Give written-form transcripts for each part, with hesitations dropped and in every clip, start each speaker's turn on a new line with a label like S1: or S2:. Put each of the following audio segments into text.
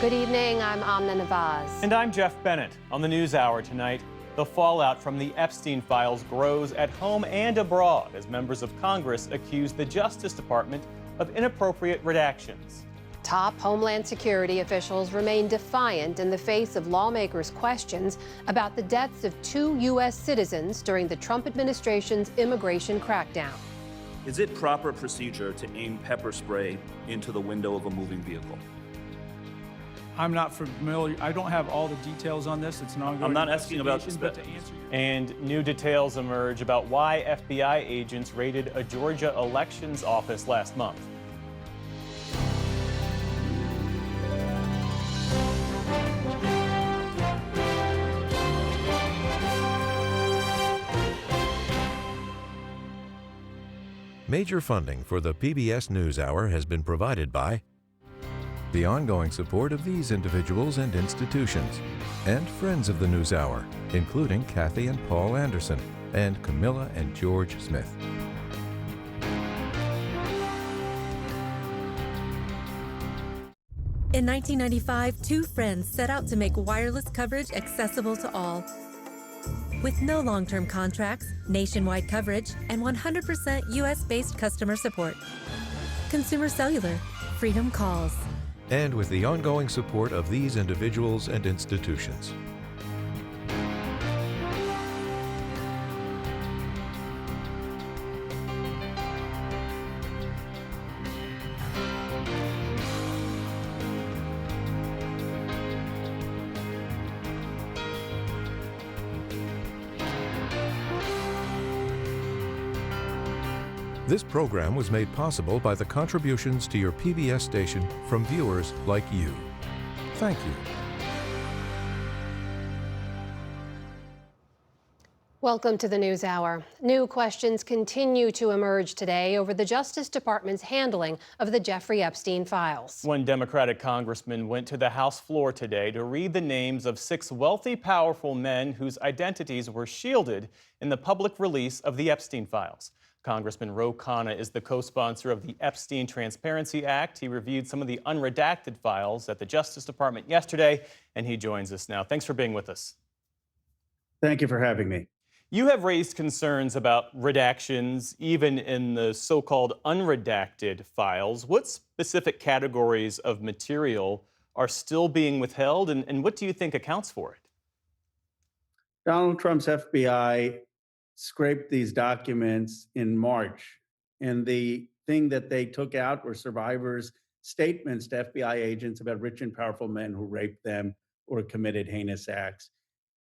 S1: Good evening, I'm Amna Nawaz.
S2: And I'm Jeff Bennett. On the NewsHour tonight, the fallout from the Epstein files grows at home and abroad as members of Congress accuse the Justice Department of inappropriate redactions.
S1: Top Homeland Security officials remain defiant in the face of lawmakers' questions about the deaths of 2 U.S. citizens during the Trump administration's immigration crackdown.
S3: Is it proper procedure to aim pepper spray into the window of a moving vehicle?
S4: I'm not familiar. I don't have all the details on this. It's an ongoing
S3: I'm not asking about
S4: investigation, but to answer your...
S2: And new details emerge about why FBI agents raided a Georgia elections office last month.
S5: Major funding for the PBS NewsHour has been provided by the ongoing support of these individuals and institutions, and friends of the NewsHour, including Kathy and Paul Anderson, and Camilla and George Smith.
S6: In 1995, 2 friends set out to make wireless coverage accessible to all. With no long-term contracts, nationwide coverage, and 100% US-based customer support. Consumer Cellular, Freedom Calls.
S5: And with the ongoing support of these individuals and institutions. This program was made possible by the contributions to your PBS station from viewers like you. Thank you.
S1: Welcome to the NewsHour. New questions continue to emerge today over the Justice Department's handling of the Jeffrey Epstein files.
S2: One Democratic congressman went to the House floor today to read the names of 6 wealthy, powerful men whose identities were shielded in the public release of the Epstein files. Congressman Ro Khanna is the co-sponsor of the Epstein Transparency Act. He reviewed some of the unredacted files at the Justice Department yesterday, and he joins us now. Thanks for being with us.
S7: Thank you for having me.
S2: You have raised concerns about redactions, even in the so-called unredacted files. What specific categories of material are still being withheld, and what do you think accounts for it?
S7: Donald Trump's FBI scraped these documents in March, and the thing that they took out were survivors' statements to FBI agents about rich and powerful men who raped them or committed heinous acts.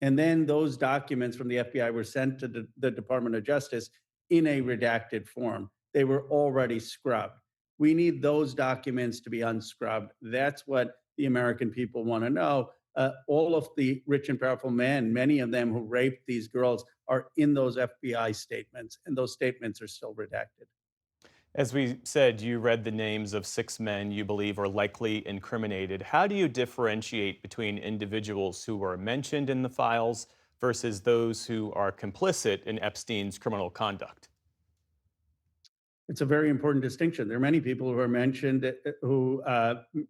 S7: And then those documents from the FBI were sent to the Department of Justice in a redacted form. They were already scrubbed. We need those documents to be unscrubbed. That's what the American people want to know. All of the rich and powerful men, many of them who raped these girls, are in those FBI statements, and those statements are still redacted.
S2: As we said, you read the names of 6 men you believe are likely incriminated. How do you differentiate between individuals who are mentioned in the files versus those who are complicit in Epstein's criminal conduct?
S7: It's a very important distinction. There are many people who are mentioned who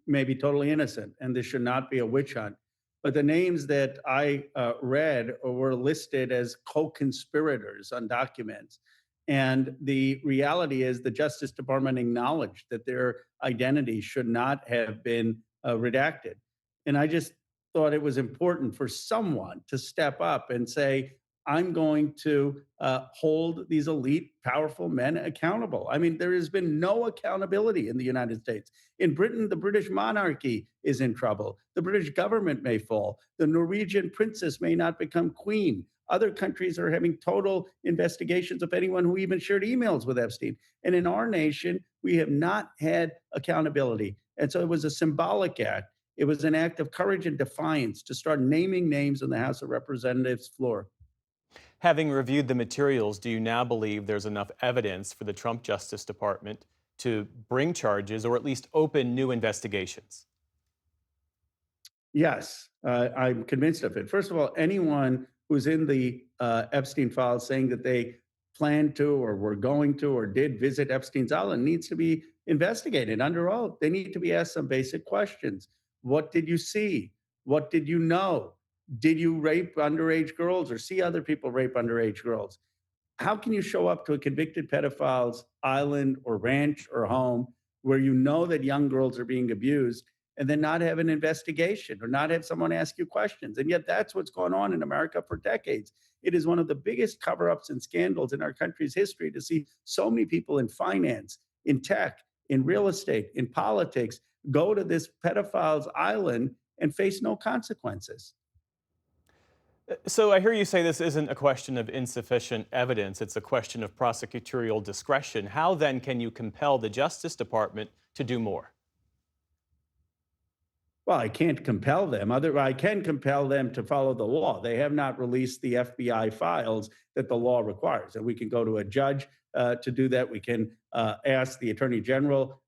S7: may be totally innocent, and this should not be a witch hunt. But the names that I read were listed as co-conspirators on documents. And the reality is the Justice Department acknowledged that their identity should not have been redacted. And I just thought it was important for someone to step up and say, I'm going to hold these elite, powerful men accountable. I mean, there has been no accountability in the United States. In Britain, the British monarchy is in trouble. The British government may fall. The Norwegian princess may not become queen. Other countries are having total investigations of anyone who even shared emails with Epstein. And in our nation, we have not had accountability. And so it was a symbolic act. It was an act of courage and defiance to start naming names on the House of Representatives floor.
S2: Having reviewed the materials, do you now believe there's enough evidence for the Trump Justice Department to bring charges or at least open new investigations?
S7: Yes, I'm convinced of it. First of all, anyone who's in the Epstein files saying that they planned to or were going to or did visit Epstein's Island needs to be investigated under oath. They need to be asked some basic questions. What did you see? What did you know? Did you rape underage girls or see other people rape underage girls? How can you show up to a convicted pedophile's island or ranch or home where you know that young girls are being abused and then not have an investigation or not have someone ask you questions? And yet that's what's gone on in America for decades. It is one of the biggest cover-ups and scandals in our country's history to see so many people in finance, in tech, in real estate, in politics go to this pedophile's island and face no consequences.
S2: So I hear you say this isn't a question of insufficient evidence, it's a question of prosecutorial discretion. How then can you compel the Justice Department to do more?
S7: Well, I can't compel them. I can compel them to follow the law. They have not released the FBI files that the law requires. And we can go to a judge to do that. We can ask the Attorney General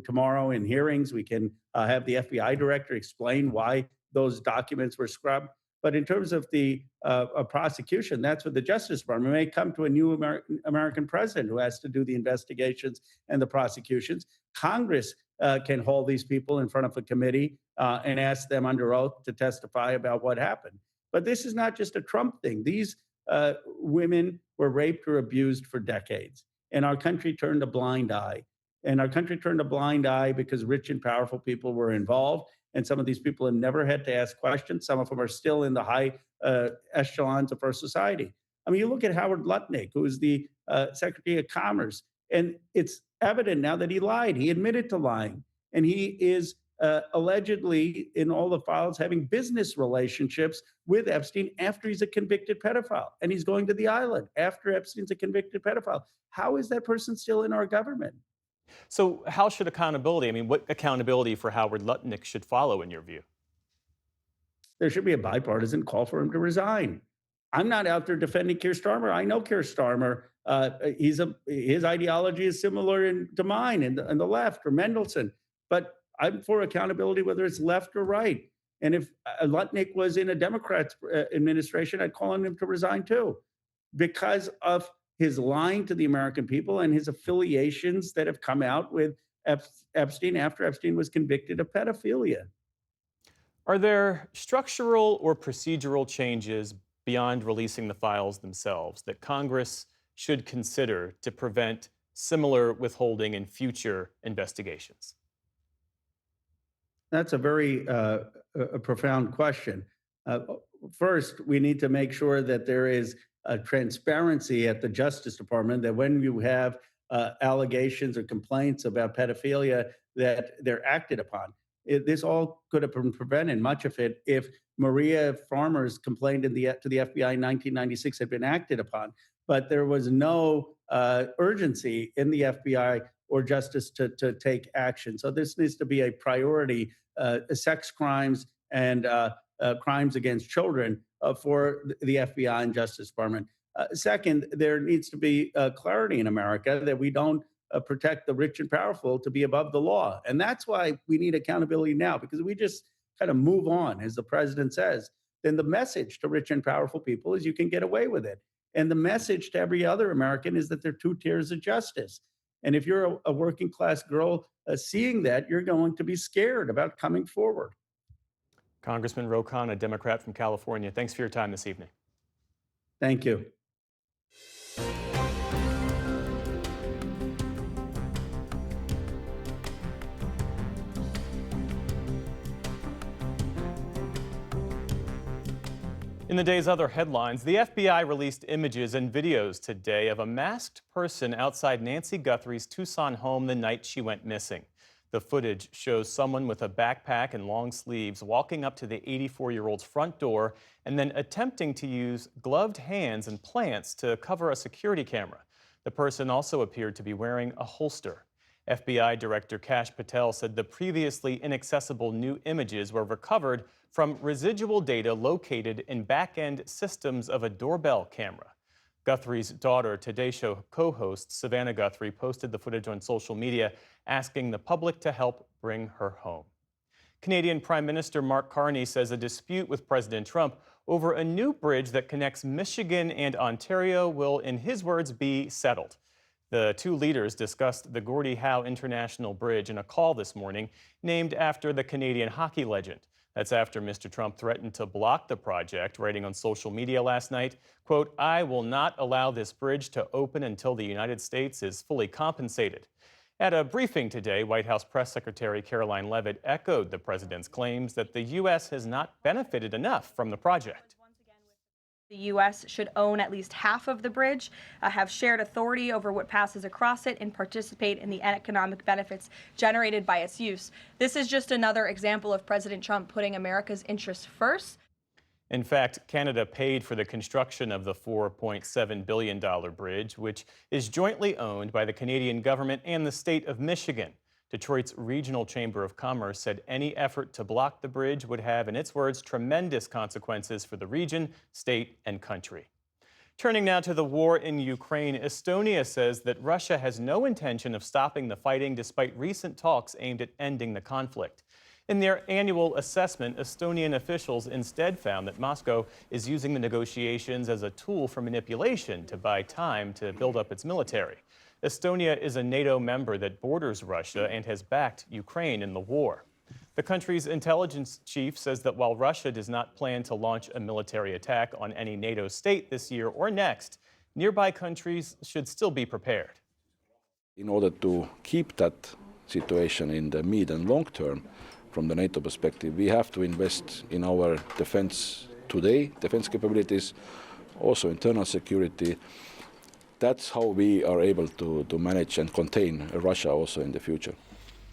S7: tomorrow in hearings. We can have the FBI director explain why those documents were scrubbed. But in terms of the prosecution, that's what the Justice Department may come to a new American president who has to do the investigations and the prosecutions. Congress can hold these people in front of a committee and ask them under oath to testify about what happened. But this is not just a Trump thing. These women were raped or abused for decades, and our country turned a blind eye. And our country turned a blind eye because rich and powerful people were involved. And some of these people have never had to ask questions. Some of them are still in the high echelons of our society. I mean, you look at Howard Lutnick, who is the Secretary of Commerce, and it's evident now that he lied. He admitted to lying. And he is allegedly, in all the files, having business relationships with Epstein after he's a convicted pedophile. And he's going to the island after Epstein's a convicted pedophile. How is that person still in our government?
S2: So how should accountability, I mean, what accountability for Howard Lutnick should follow in your view?
S7: There should be a bipartisan call for him to resign. I'm not out there defending Keir Starmer. I know Keir Starmer. His ideology is similar to mine and the left or Mendelsohn. But I'm for accountability, whether it's left or right. And if Lutnick was in a Democrat administration, I'd call on him to resign too, because of his lying to the American people and his affiliations that have come out with Epstein after Epstein was convicted of pedophilia.
S2: Are there structural or procedural changes beyond releasing the files themselves that Congress should consider to prevent similar withholding in future investigations?
S7: That's a very a profound question. First, we need to make sure that there is transparency at the Justice Department, that when you have allegations or complaints about pedophilia, that they're acted upon. This all could have been prevented, much of it, if Maria Farmer's complaint to the FBI in 1996 had been acted upon. But there was no urgency in the FBI or justice to take action. So this needs to be a priority, sex crimes and crimes against children for the FBI and Justice Department. Second, there needs to be clarity in America that we don't protect the rich and powerful to be above the law. And that's why we need accountability now, because we just kind of move on, as the president says, then the message to rich and powerful people is you can get away with it. And the message to every other American is that there are two tiers of justice. And if you're a working class girl seeing that, you're going to be scared about coming forward.
S2: Congressman Ro Khanna, a Democrat from California, thanks for your time this evening.
S7: Thank you.
S2: In the day's other headlines, the FBI released images and videos today of a masked person outside Nancy Guthrie's Tucson home the night she went missing. The footage shows someone with a backpack and long sleeves walking up to the 84-year-old's front door and then attempting to use gloved hands and plants to cover a security camera. The person also appeared to be wearing a holster. FBI Director Kash Patel said the previously inaccessible new images were recovered from residual data located in back-end systems of a doorbell camera. Guthrie's daughter, Today Show co-host Savannah Guthrie, posted the footage on social media, asking the public to help bring her home. Canadian Prime Minister Mark Carney says a dispute with President Trump over a new bridge that connects Michigan and Ontario will, in his words, be settled. The two leaders discussed the Gordie Howe International Bridge in a call this morning named after the Canadian hockey legend. That's after Mr. Trump threatened to block the project, writing on social media last night, quote, "I will not allow this bridge to open until the United States is fully compensated." At a briefing today, White House Press Secretary Caroline Leavitt echoed the president's claims that the U.S. has not benefited enough from the project.
S8: The U.S. should own at least half of the bridge, have shared authority over what passes across it, and participate in the economic benefits generated by its use. This is just another example of President Trump putting America's interests first.
S2: In fact, Canada paid for the construction of the $4.7 billion bridge, which is jointly owned by the Canadian government and the state of Michigan. Detroit's Regional Chamber of Commerce said any effort to block the bridge would have, in its words, tremendous consequences for the region, state, and country. Turning now to the war in Ukraine, Estonia says that Russia has no intention of stopping the fighting despite recent talks aimed at ending the conflict. In their annual assessment, Estonian officials instead found that Moscow is using the negotiations as a tool for manipulation to buy time to build up its military. Estonia is a NATO member that borders Russia and has backed Ukraine in the war. The country's intelligence chief says that while Russia does not plan to launch a military attack on any NATO state this year or next, nearby countries should still be prepared.
S9: In order to keep that situation in the mid and long term, from the NATO perspective, we have to invest in our defense today, defense capabilities, also internal security. That's how we are able to manage and contain Russia also in the future.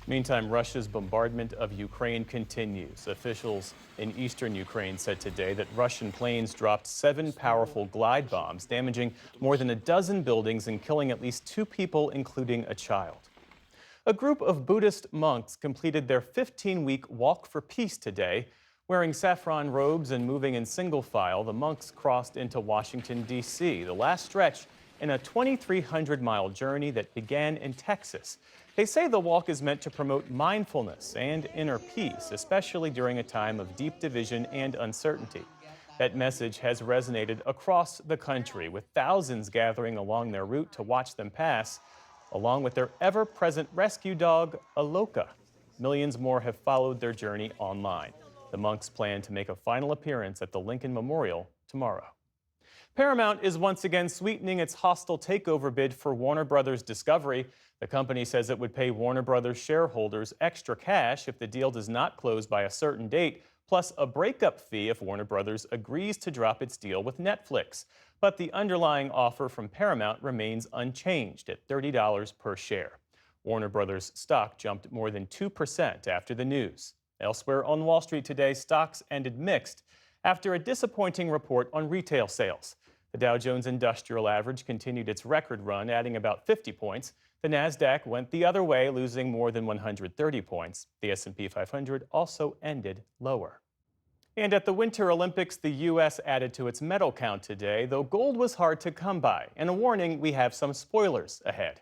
S2: Meantime, Russia's bombardment of Ukraine continues. Officials in eastern Ukraine said today that Russian planes dropped 7 powerful glide bombs, damaging more than a dozen buildings and killing at least 2 people, including a child. A group of Buddhist monks completed their 15-week walk for peace today. Wearing saffron robes and moving in single file, the monks crossed into Washington, D.C., the last stretch in a 2,300-mile journey that began in Texas. They say the walk is meant to promote mindfulness and inner peace, especially during a time of deep division and uncertainty. That message has resonated across the country, with thousands gathering along their route to watch them pass, along with their ever-present rescue dog, Aloka. Millions more have followed their journey online. The monks plan to make a final appearance at the Lincoln Memorial tomorrow. Paramount is once again sweetening its hostile takeover bid for Warner Brothers Discovery. The company says it would pay Warner Brothers shareholders extra cash if the deal does not close by a certain date, plus a breakup fee if Warner Brothers agrees to drop its deal with Netflix. But the underlying offer from Paramount remains unchanged at $30 per share. Warner Brothers stock jumped more than 2% after the news. Elsewhere on Wall Street today, stocks ended mixed after a disappointing report on retail sales. The Dow Jones Industrial Average continued its record run, adding about 50 points. The Nasdaq went the other way, losing more than 130 points. The S&P 500 also ended lower. And at the Winter Olympics, the U.S. added to its medal count today, though gold was hard to come by. And a warning, we have some spoilers ahead.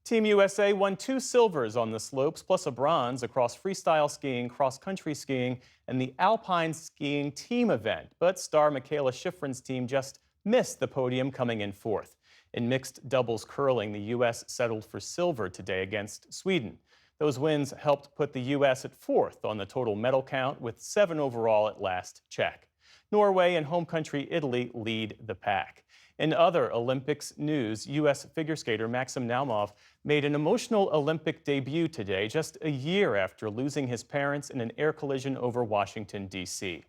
S2: Team USA won 2 silvers on the slopes, plus a bronze across freestyle skiing, cross-country skiing, and the alpine skiing team event. But star Mikaela Shiffrin's team just missed the podium, coming in 4th. In mixed doubles curling, the U.S. settled for silver today against Sweden. Those wins helped put the U.S. at 4th on the total medal count, with 7 overall at last check. Norway and home country Italy lead the pack. In other Olympics news, U.S. figure skater Maxim Naumov made an emotional Olympic debut today, just a year after losing his parents in an air collision over Washington, D.C.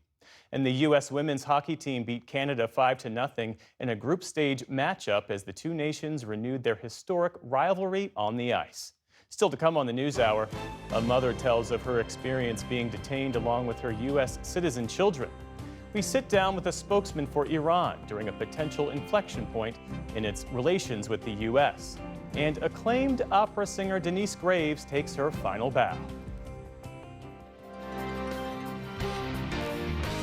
S2: And the U.S. women's hockey team beat Canada 5-0 in a group stage matchup as the two nations renewed their historic rivalry on the ice. Still to come on the NewsHour, a mother tells of her experience being detained along with her U.S. citizen children. We sit down with a spokesman for Iran during a potential inflection point in its relations with the U.S. And acclaimed opera singer Denise Graves takes her final bow.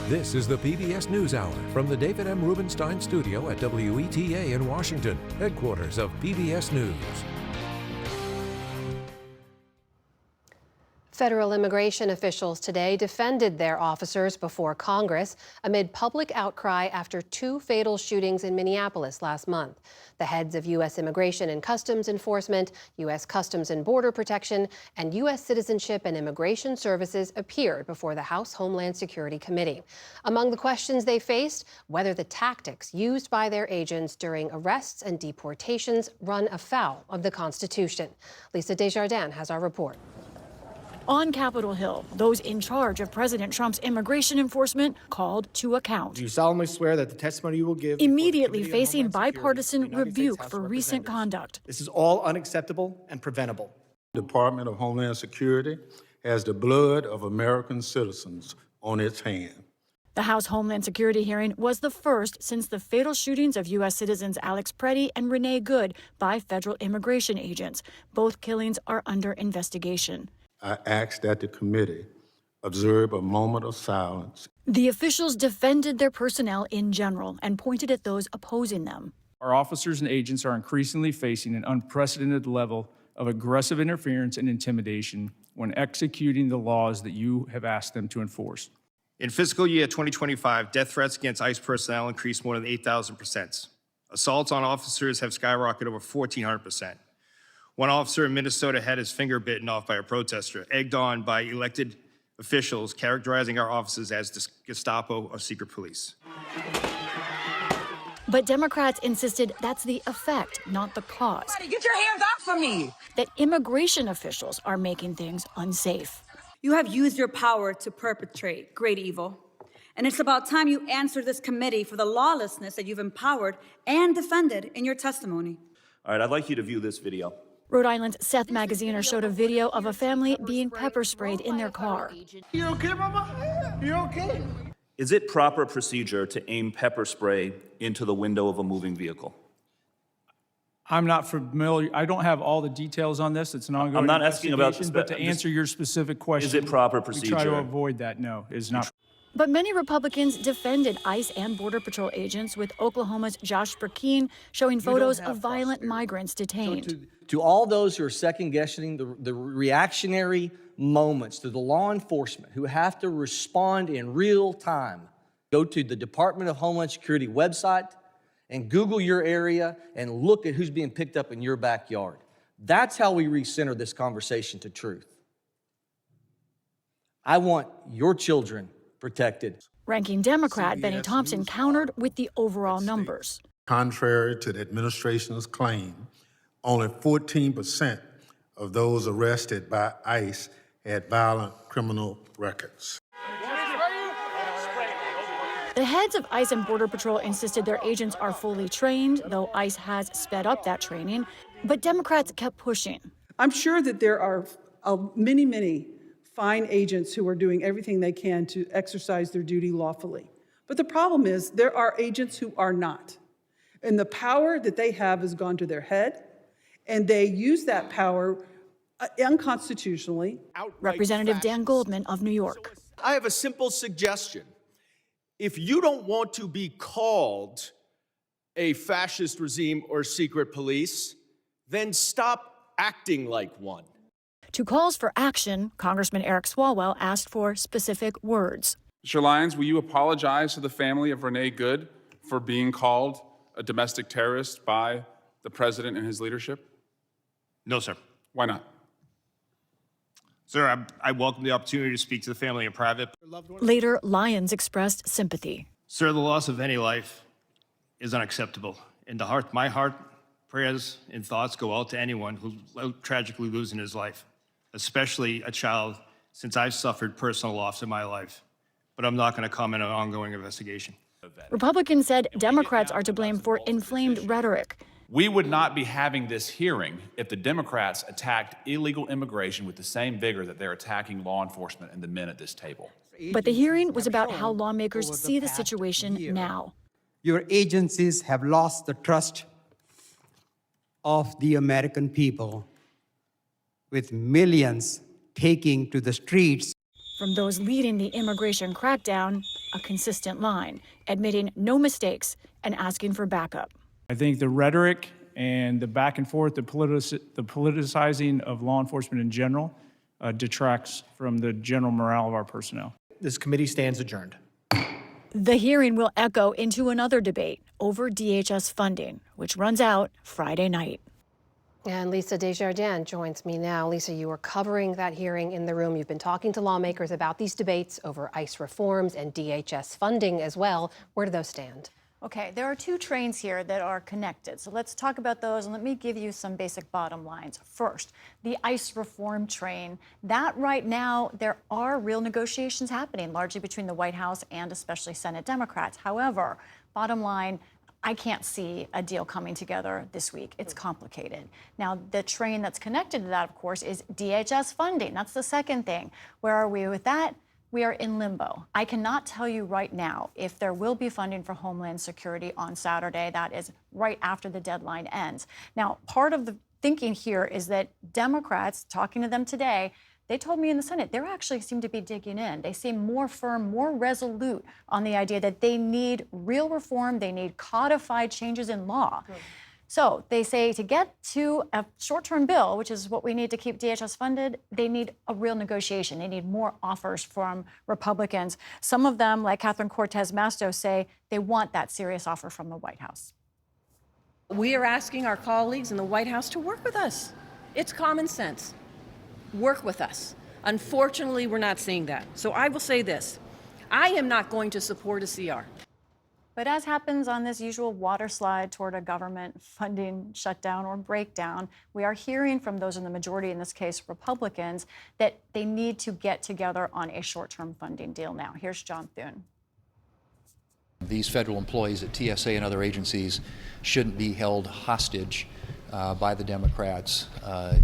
S5: This is the PBS NewsHour from the David M. Rubenstein studio at WETA in Washington, headquarters of PBS News.
S1: Federal immigration officials today defended their officers before Congress amid public outcry after 2 fatal shootings in Minneapolis last month. The heads of U.S. Immigration and Customs Enforcement, U.S. Customs and Border Protection, and U.S. Citizenship and Immigration Services appeared before the House Homeland Security Committee. Among the questions they faced, whether the tactics used by their agents during arrests and deportations run afoul of the Constitution. Lisa Desjardins has our report.
S10: On Capitol Hill, those in charge of President Trump's immigration enforcement called to account.
S11: Do you solemnly swear that the testimony you will give
S10: immediately facing bipartisan rebuke for recent conduct.
S11: This is all unacceptable and preventable.
S12: The Department of Homeland Security has the blood of American citizens on its hands.
S10: The House Homeland Security hearing was the first since the fatal shootings of U.S. citizens Alex Preddy and Renee Good by federal immigration agents. Both killings are under investigation.
S12: I ask that the committee observe a moment of silence.
S10: The officials defended their personnel in general and pointed at those opposing them.
S4: Our officers and agents are increasingly facing an unprecedented level of aggressive interference and intimidation when executing the laws that you have asked them to enforce.
S13: In fiscal year 2025, death threats against ICE personnel increased more than 8,000%. Assaults on officers have skyrocketed over 1,400%. One officer in Minnesota had his finger bitten off by a protester, egged on by elected officials characterizing our officers as Gestapo or secret police.
S10: But Democrats insisted that's the effect, not the cause.
S14: Get your hands off of me!
S10: That immigration officials are making things unsafe.
S14: You have used your power to perpetrate great evil. And it's about time you answer this committee for the lawlessness that you've empowered and defended in your testimony.
S3: All right, I'd like you to view this video.
S10: Rhode Island's Seth Magaziner showed a video of a family being pepper sprayed in their car.
S11: You okay, Mama? You okay?
S3: Is it proper procedure to aim pepper spray into the window of a moving vehicle?
S4: I'm not familiar. I don't have all the details on this. It's an ongoing
S3: I'm not asking about
S4: investigation, but to answer your specific question,
S3: is it proper
S4: we
S3: procedure?
S4: try to avoid that. No, it is not.
S10: But many Republicans defended ICE and Border Patrol agents, with Oklahoma's Josh Burkeen showing photos of violent migrants detained.
S15: So to all those who are second-guessing the reactionary moments, to the law enforcement who have to respond in real time, go to the Department of Homeland Security website and Google your area and look at who's being picked up in your backyard. That's how we recenter this conversation to truth. I want your children protected.
S10: Ranking Democrat Benny Thompson countered with the overall numbers.
S12: Contrary to the administration's claim, only 14% of those arrested by ICE had violent criminal records.
S10: The heads of ICE and Border Patrol insisted their agents are fully trained, though ICE has sped up that training. But Democrats kept pushing.
S16: I'm sure that there are many fine agents who are doing everything they can to exercise their duty lawfully. But the problem is there are agents who are not. And the power that they have has gone to their head, and they use that power unconstitutionally.
S10: Representative Dan Goldman of New York.
S17: I have a simple suggestion. If you don't want to be called a fascist regime or secret police, then stop acting like one.
S10: To calls for action, Congressman Eric Swalwell asked for specific words.
S18: Mr. Lyons, will you apologize to the family of Renee Good for being called a domestic terrorist by the president and his leadership?
S13: No, sir.
S18: Why not?
S13: Sir, I welcome the opportunity to speak to the family in private.
S10: Later, Lyons expressed sympathy.
S13: Sir, the loss of any life is unacceptable. In the heart, my heart, prayers and thoughts go out to anyone who's tragically losing his life, especially a child, since I've suffered personal loss in my life. But I'm not going to comment on an ongoing investigation.
S10: Republicans said Democrats are to blame for inflamed rhetoric.
S19: We would not be having this hearing if the Democrats attacked illegal immigration with the same vigor that they're attacking law enforcement and the men at this table.
S10: But the hearing was about how lawmakers see the situation now.
S20: Your agencies have lost the trust of the American people, with millions taking to the streets.
S10: From those leading the immigration crackdown, a consistent line, admitting no mistakes and asking for backup.
S4: I think the rhetoric and the back and forth, the politicizing of law enforcement in general, detracts from the general morale of our personnel.
S11: This committee stands adjourned.
S10: The hearing will echo into another debate over DHS funding, which runs out Friday night.
S1: And Lisa Desjardins joins me now. Lisa, you were covering that hearing in the room. You've been talking to lawmakers about these debates over ICE reforms and DHS funding as well. Where do those stand?
S10: Okay, there are two trains here that are connected. So let's talk about those, and let me give you some basic bottom lines. First, the ICE reform train. That right now, there are real negotiations happening, largely between the White House and especially Senate Democrats. However, bottom line, I can't see a deal coming together this week. It's complicated. Now, the train that's connected to that, of course, is DHS funding. That's the second thing. Where are we with that? We are in limbo. I cannot tell you right now if there will be funding for Homeland Security on Saturday. That is right after the deadline ends. Now, part of the thinking here is that Democrats, talking to them today, they told me in the Senate, they actually seem to be digging in. They seem more firm, more resolute on the idea that they need real reform, they need codified changes in law. Good. So they say to get to a short-term bill, which is what we need to keep DHS funded, they need a real negotiation. They need more offers from Republicans. Some of them, like Catherine Cortez Masto, say they want that serious offer from the White House.
S21: We are asking our colleagues in the White House to work with us. It's common sense. Work with us. Unfortunately, we're not seeing that. So I will say this. I am not going to support a CR.
S10: But as happens on this usual water slide toward a government funding shutdown or breakdown, we are hearing from those in the majority, in this case Republicans, that they need to get together on a short-term funding deal now. Here's John Thune.
S22: These federal employees at TSA and other agencies shouldn't be held hostage by the Democrats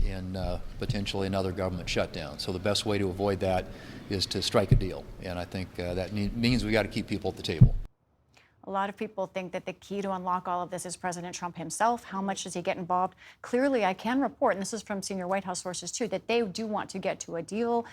S22: in potentially another government shutdown. So the best way to avoid that is to strike a deal. And I think that means we got to keep people at the table.
S10: A lot of people think that the key to unlock all of this is President Trump himself. How much does he get involved? Clearly, I can report, and this is from senior White House sources too, that they do want to get to a deal.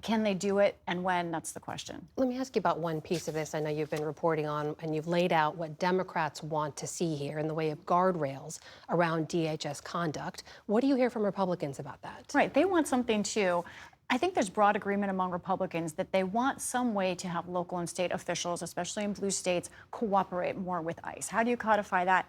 S10: Can they do it, and when? That's the question.
S1: Let me ask you about one piece of this I know you've been reporting on, and you've laid out what Democrats want to see here in the way of guardrails around DHS conduct. What do you hear from Republicans about that?
S10: Right, they want something too. I think there's broad agreement among Republicans that they want some way to have local and state officials, especially in blue states, cooperate more with ICE. How do you codify that?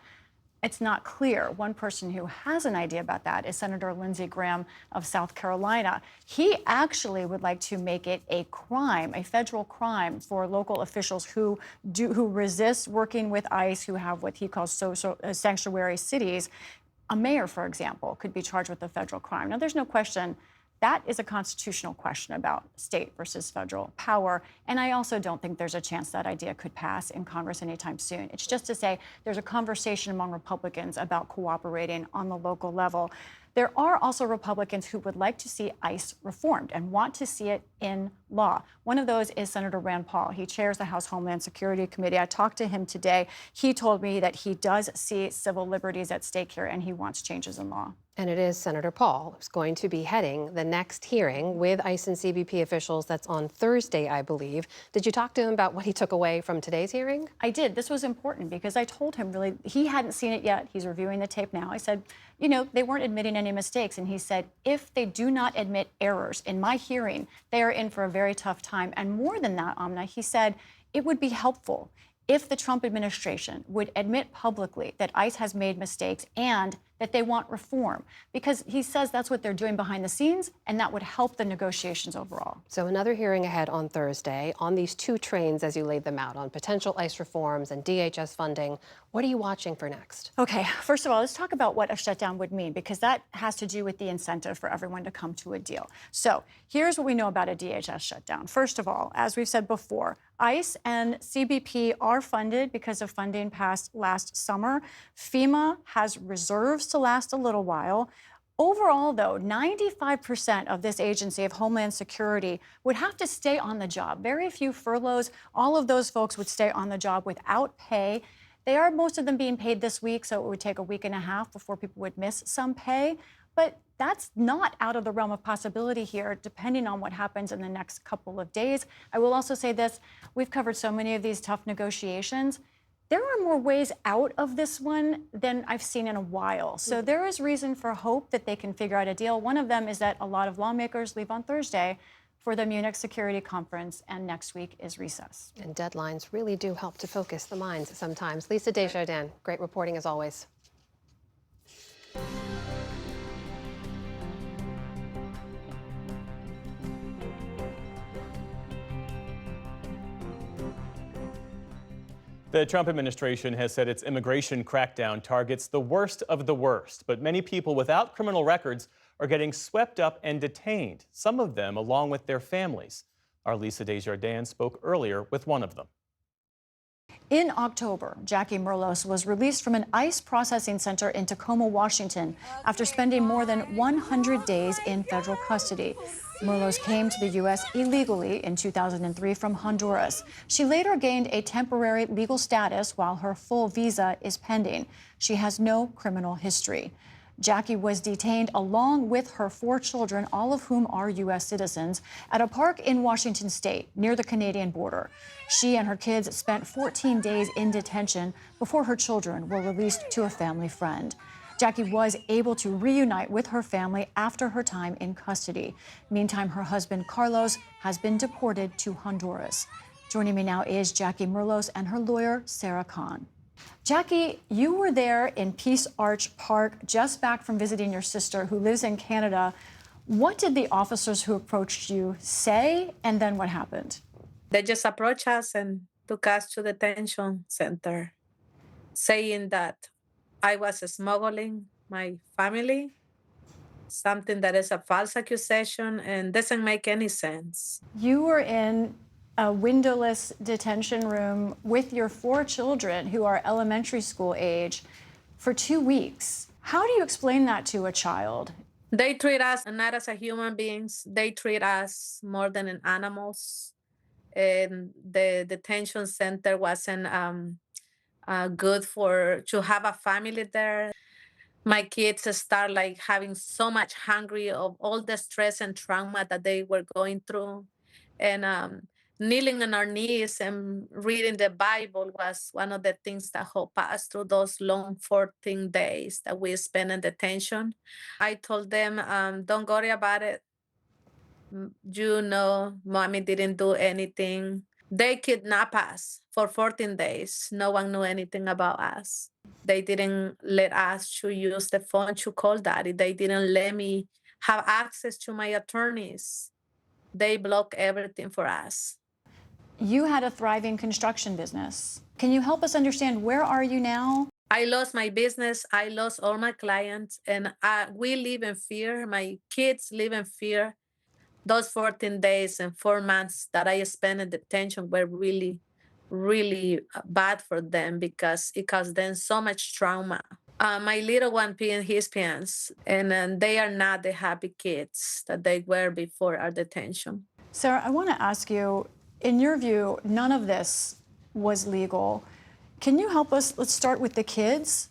S10: It's not clear. One person who has an idea about that is Senator Lindsey Graham of South Carolina. He actually would like to make it a crime, a federal crime, for local officials who resist working with ICE, who have what he calls social sanctuary cities. A mayor, for example, could be charged with a federal crime. Now, there's no question that is a constitutional question about state versus federal power. And I also don't think there's a chance that idea could pass in Congress anytime soon. It's just to say there's a conversation among Republicans about cooperating on the local level. There are also Republicans who would like to see ICE reformed and want to see it in law. One of those is Senator Rand Paul. He chairs the House Homeland Security Committee. I talked to him today. He told me that he does see civil liberties at stake here, and he wants changes in law.
S1: And it is Senator Paul who's going to be heading the next hearing with ICE and CBP officials. That's on Thursday, I believe. Did you talk to him about what he took away from today's hearing?
S10: I did. This was important because I told him really he hadn't seen it yet. He's reviewing the tape now. I said, you know, they weren't admitting any mistakes. And he said, if they do not admit errors in my hearing, they are in for a very tough time. And more than that, Amna, he said, it would be helpful if the Trump administration would admit publicly that ICE has made mistakes and that they want reform, because he says that's what they're doing behind the scenes, and that would help the negotiations overall.
S1: So another hearing ahead on Thursday on these two trains as you laid them out, on potential ICE reforms and DHS funding. What are you watching for next?
S10: Okay, first of all, let's talk about what a shutdown would mean, because that has to do with the incentive for everyone to come to a deal. So here's what we know about a DHS shutdown. First of all, as we've said before, ICE and CBP are funded because of funding passed last summer. FEMA has reserves to last a little while. Overall, though, 95% of this agency of Homeland Security would have to stay on the job. Very few furloughs. All of those folks would stay on the job without pay. They are, most of them, being paid this week, so it would take a week and a half before people would miss some pay. But that's not out of the realm of possibility here, depending on what happens in the next couple of days. I will also say this. We've covered so many of these tough negotiations. there are more ways out of this one than I've seen in a while. So there is reason for hope that they can figure out a deal. One of them is that a lot of lawmakers leave on Thursday for the Munich Security Conference, and next week is recess.
S1: And deadlines really do help to focus the minds sometimes. Lisa Desjardins, great reporting as always.
S2: The Trump administration has said its immigration crackdown targets the worst of the worst, but many people without criminal records are getting swept up and detained, some of them along with their families. Our Lisa Desjardins spoke earlier with one of them.
S10: In October, Jackie Merlos was released from an ICE processing center in Tacoma, Washington, after spending more than 100 days in federal custody. Merlos came to the U.S. illegally in 2003 from Honduras. She later gained a temporary legal status while her full visa is pending. She has no criminal history. Jackie was detained along with her 4 children, all of whom are U.S. citizens, at a park in Washington state near the Canadian border. She and her kids spent 14 days in detention before her children were released to a family friend. Jackie was able to reunite with her family after her time in custody. Meantime, her husband, Carlos, has been deported to Honduras. Joining me now is Jackie Merlos and her lawyer, Sarah Kahn. Jackie, you were there in Peace Arch Park, just back from visiting your sister who lives in Canada. What did the officers who approached you say, and then what happened?
S6: They just approached us and took us to the detention center, saying that I was smuggling my family, something that is a false accusation and doesn't make any sense.
S10: You were in a windowless detention room with your 4 children who are elementary school age for 2 weeks. How do you explain that to a child?
S6: They treat us not as a human beings. They treat us more than an animals. And the detention center wasn't good to have a family there. My kids start like having so much hungry of all the stress and trauma that they were going through. And kneeling on our knees and reading the Bible was one of the things that helped us through those long 14 days that we spent in detention. I told them, don't worry about it. You know, mommy didn't do anything. They kidnapped us for 14 days. No one knew anything about us. They didn't let us to use the phone to call daddy. They didn't let me have access to my attorneys. They blocked everything for us.
S10: You had a thriving construction business. Can you help us understand, where are you now?
S6: I lost my business. I lost all my clients. And we live in fear. My kids live in fear. Those 14 days and 4 months that I spent in detention were really, really bad for them because it caused them so much trauma. My little one peed in his pants, and they are not the happy kids that they were before our detention.
S10: Sarah, I want to ask you, in your view, none of this was legal. Can you help us? Let's start with the kids.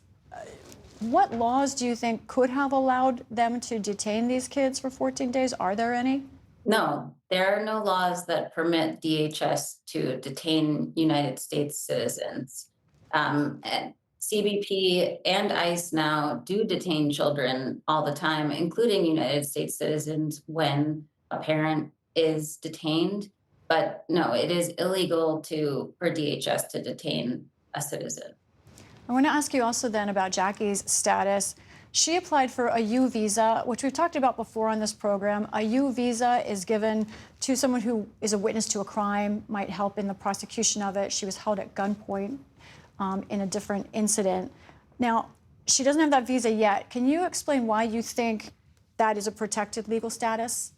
S10: What laws do you think could have allowed them to detain these kids for 14 days? Are there any?
S7: No, there are no laws that permit DHS to detain United States citizens. And CBP and ICE now do detain children all the time, including United States citizens, when a parent is detained. But no, it is illegal for DHS to detain a citizen.
S10: I want to ask you also then about Jackie's status. She applied for a U visa, which we've talked about before on this program. A U visa is given to someone who is a witness to a crime, might help in the prosecution of it. She was held at gunpoint in a different incident. Now, she doesn't have that visa yet. Can you explain why you think that is a protected legal status?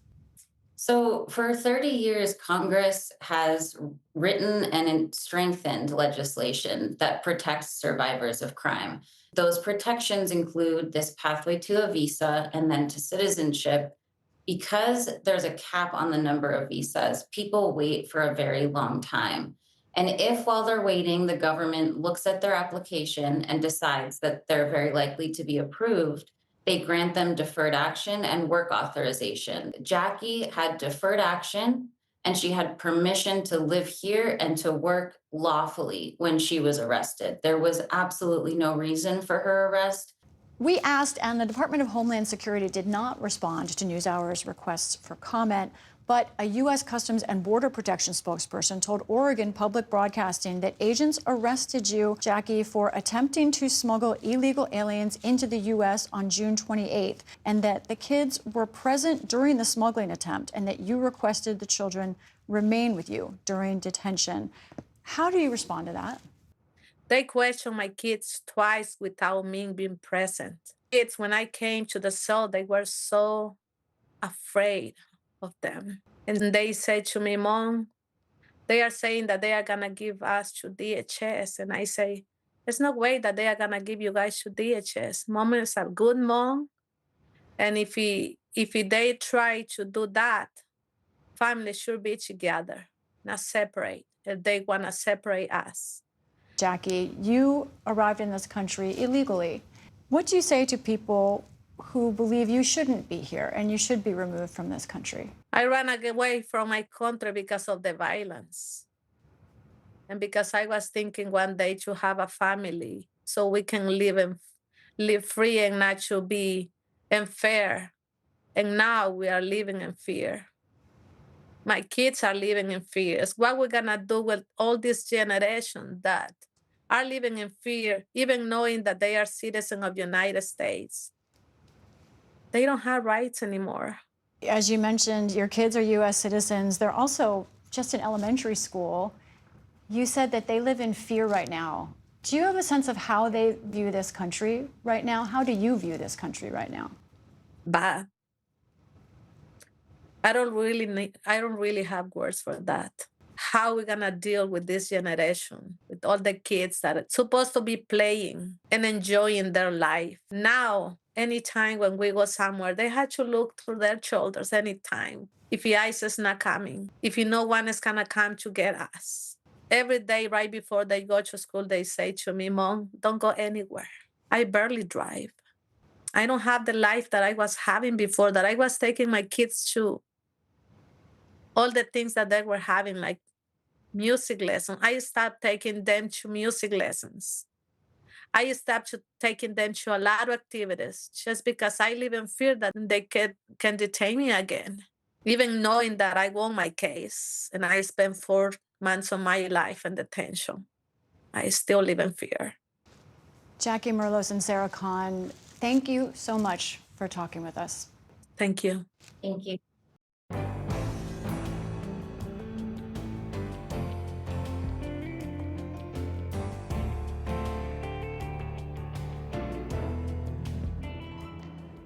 S7: So for 30 years, Congress has written and strengthened legislation that protects survivors of crime. Those protections include this pathway to a visa and then to citizenship. Because there's a cap on the number of visas, people wait for a very long time. And if while they're waiting, the government looks at their application and decides that they're very likely to be approved, they grant them deferred action and work authorization. Jackie had deferred action and she had permission to live here and to work lawfully when she was arrested. There was absolutely no reason for her arrest.
S10: We asked, and the Department of Homeland Security did not respond to NewsHour's requests for comment, but a U.S. Customs and Border Protection spokesperson told Oregon Public Broadcasting that agents arrested you, Jackie, for attempting to smuggle illegal aliens into the U.S. on June 28th, and that the kids were present during the smuggling attempt, and that you requested the children remain with you during detention. How do you respond to that?
S6: They questioned my kids twice without me being present. Kids, when I came to the cell, they were so afraid of them. And they said to me, Mom, they are saying that they are gonna give us to DHS. And I say, there's no way that they are gonna give you guys to DHS. Mom is a good mom. And if they try to do that, families should be together, not separate, if they wanna separate us.
S10: Jackie, you arrived in this country illegally. What do you say to people who believe you shouldn't be here and you should be removed from this country?
S6: I ran away from my country because of the violence. And because I was thinking one day to have a family so we can live free and not to be unfair. And now we are living in fear. My kids are living in fear. It's what we're gonna do with all this generation that are living in fear, even knowing that they are citizens of the United States. They don't have rights anymore.
S10: As you mentioned, your kids are U.S. citizens. They're also just in elementary school. You said that they live in fear right now. Do you have a sense of how they view this country right now? How do you view this country right now?
S6: Bad. I don't really have words for that. How are we gonna deal with this generation, with all the kids that are supposed to be playing and enjoying their life? Now, anytime when we go somewhere, they have to look through their shoulders anytime. If the ICE is not coming, if no one is gonna come to get us. Every day right before they go to school, they say to me, Mom, don't go anywhere. I barely drive. I don't have the life that I was having before, that I was taking my kids to. All the things that they were having, like music lessons. I stopped taking them to music lessons. I stopped taking them to a lot of activities just because I live in fear that they can detain me again. Even knowing that I won my case and I spent 4 months of my life in detention, I still live in fear.
S10: Jackie Merlos and Sarah Khan, thank you so much for talking with us.
S6: Thank you.
S7: Thank you.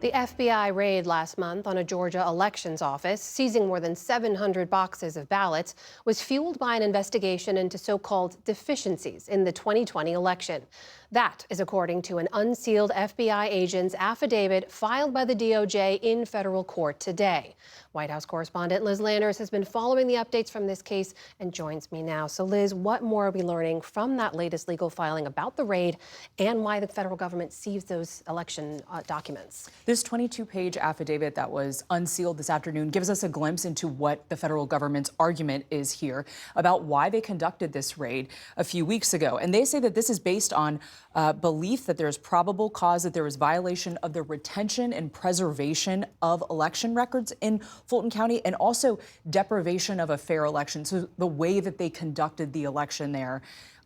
S1: The FBI raid last month on a Georgia elections office, seizing more than 700 boxes of ballots, was fueled by an investigation into so-called deficiencies in the 2020 election. That is according to an unsealed FBI agent's affidavit filed by the DOJ in federal court today. White House correspondent Liz Landers has been following the updates from this case and joins me now. So Liz, what more are we learning from that latest legal filing about the raid and why the federal government seized those election documents?
S8: This 22-page affidavit that was unsealed this afternoon gives us a glimpse into what the federal government's argument is here about why they conducted this raid a few weeks ago. And they say that this is based on belief that there's probable cause that there was violation of the retention and preservation of election records in Fulton County and also deprivation of a fair election. So the way that they conducted the election there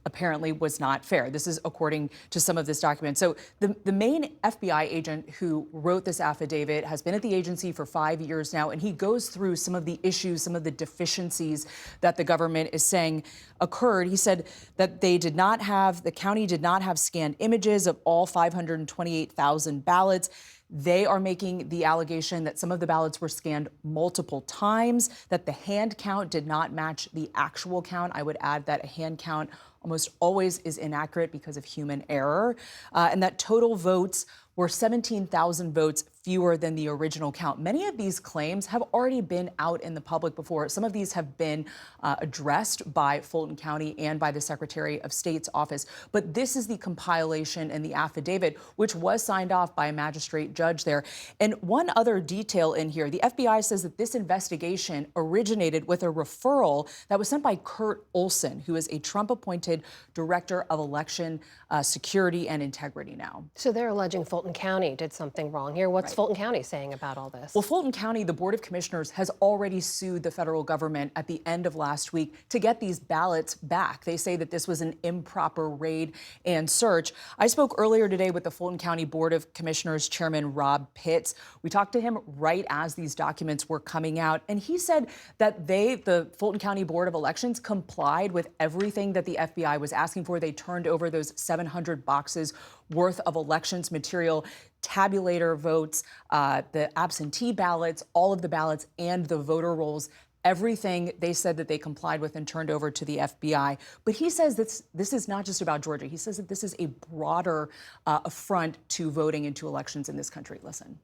S8: apparently was not fair. This is according to some of this document. So the main FBI agent who wrote this affidavit has been at the agency for 5 years now, and he goes through some of the issues, some of the deficiencies that the government is saying occurred. He said that the county did not have scanned images of all 528,000 ballots. They are making the allegation that some of the ballots were scanned multiple times, that the hand count did not match the actual count. I would add that a hand count almost always is inaccurate because of human error, and that total votes were 17,000 votes fewer than the original count. Many of these claims have already been out in the public before. Some of these have been addressed by Fulton County and by the Secretary of State's office. But this is the compilation and the affidavit, which was signed off by a magistrate judge there. And one other detail in here, the FBI says that this investigation originated with a referral that was sent by Kurt Olson, who is a Trump-appointed director of election security and integrity now.
S1: So they're alleging Fulton County did something wrong here. What's Fulton County saying about all this?
S8: Well, Fulton County, the Board of Commissioners, has already sued the federal government at the end of last week to get these ballots back. They say that this was an improper raid and search. I spoke earlier today with the Fulton County Board of Commissioners Chairman Rob Pitts. We talked to him right as these documents were coming out, and he said that the Fulton County Board of Elections, complied with everything that the FBI was asking for. They turned over those 700 boxes worth of elections material, tabulator votes, the absentee ballots, all of the ballots, and the voter rolls. Everything they said that they complied with and turned over to the FBI. But he says this is not just about Georgia. He says that this is a broader affront to voting and to elections in this country. Listen.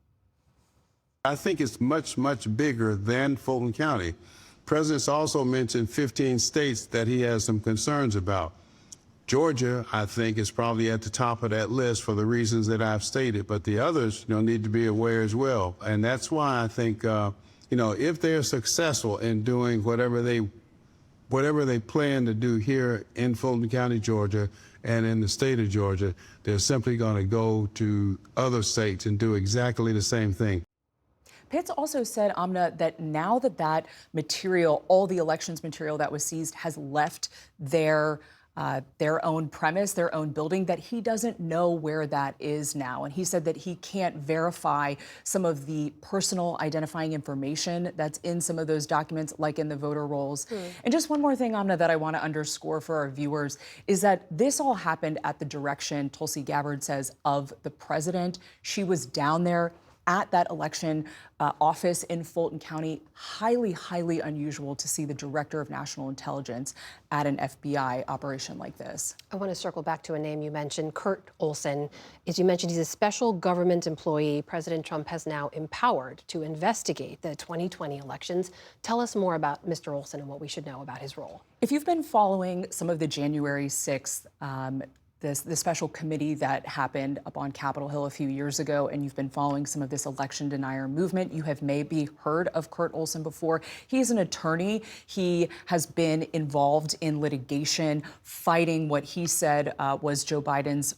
S5: I think it's much, much bigger than Fulton County. President's also mentioned 15 states that he has some concerns about. Georgia, I think, is probably at the top of that list for the reasons that I've stated, but the others, need to be aware as well. And that's why I think, if they're successful in doing whatever they plan to do here in Fulton County, Georgia, and in the state of Georgia, they're simply going to go to other states and do exactly the same thing.
S8: Pitts also said, Amna, that now that material, all the elections material that was seized, has left their own premise, their own building, that he doesn't know where that is now. And he said that he can't verify some of the personal identifying information that's in some of those documents, like in the voter rolls. And just one more thing, Amna, that I want to underscore for our viewers is that this all happened at the direction, Tulsi Gabbard says, of the president. She was down there at that election office in Fulton County. Highly, highly unusual to see the director of national intelligence at an FBI operation like this.
S1: I want to circle back to a name you mentioned, Kurt Olson. As you mentioned, he's a special government employee President Trump has now empowered to investigate the 2020 elections. Tell us more about Mr. Olson and what we should know about his role.
S8: If you've been following some of the January 6th the special committee that happened up on Capitol Hill a few years ago, and you've been following some of this election denier movement, you have maybe heard of Kurt Olson before. He's an attorney. He has been involved in litigation, fighting what he said was Joe Biden's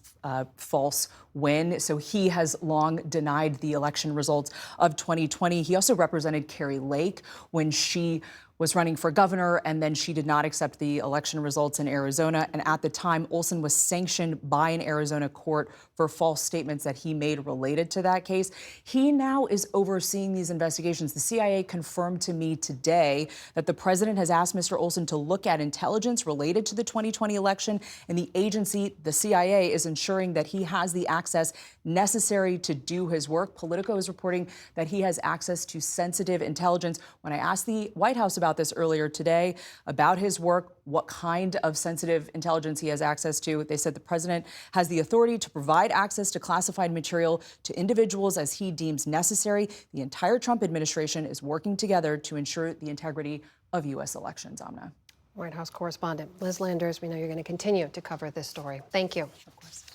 S8: false win. So he has long denied the election results of 2020. He also represented Kari Lake when she was running for governor, and then she did not accept the election results in Arizona. And at the time, Olson was sanctioned by an Arizona court for false statements that he made related to that case. He now is overseeing these investigations. The CIA confirmed to me today that the president has asked Mr. Olson to look at intelligence related to the 2020 election, and the agency, the CIA, is ensuring that he has the access necessary to do his work. Politico is reporting that he has access to sensitive intelligence. When I asked the White House about this earlier today, about his work, what kind of sensitive intelligence he has access to, they said the president has the authority to provide access to classified material to individuals as he deems necessary. The entire Trump administration is working together to ensure the integrity of U.S. elections. Amna.
S1: White House correspondent Liz Landers, we know you're going to continue to cover this story. Thank you.
S8: Of course.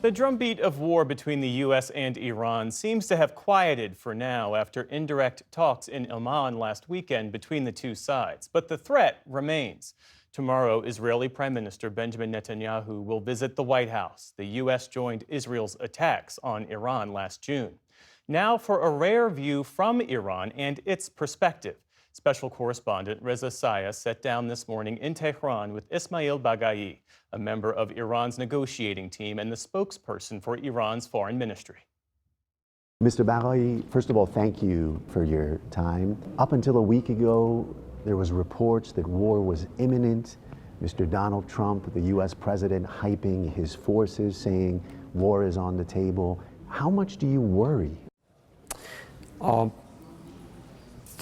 S2: The drumbeat of war between the U.S. and Iran seems to have quieted for now after indirect talks in Oman last weekend between the two sides. But the threat remains. Tomorrow, Israeli Prime Minister Benjamin Netanyahu will visit the White House. The U.S. joined Israel's attacks on Iran last June. Now for a rare view from Iran and its perspective. Special correspondent Reza Sayah sat down this morning in Tehran with Ismail Baghai, a member of Iran's negotiating team and the spokesperson for Iran's foreign ministry.
S9: Mr. Baghai, first of all, thank you for your time. Up until a week ago, there was reports that war was imminent. Mr. Donald Trump, the U.S. president, hyping his forces, saying war is on the table. How much do you worry?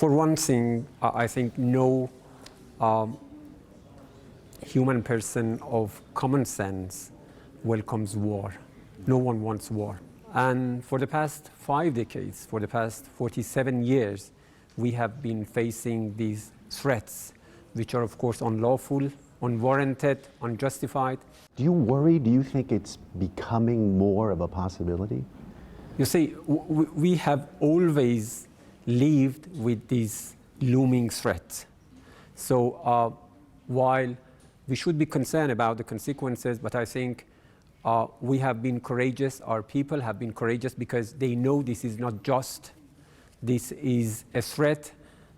S3: For one thing, I think no human person of common sense welcomes war. No one wants war. And for the past 5 decades, for the past 47 years, we have been facing these threats, which are, of course, unlawful, unwarranted, unjustified.
S9: Do you worry? Do you think it's becoming more of a possibility?
S3: You see, we have always lived with these looming threats. So while we should be concerned about the consequences, but I think we have been courageous, our people have been courageous because they know this is not just. This is a threat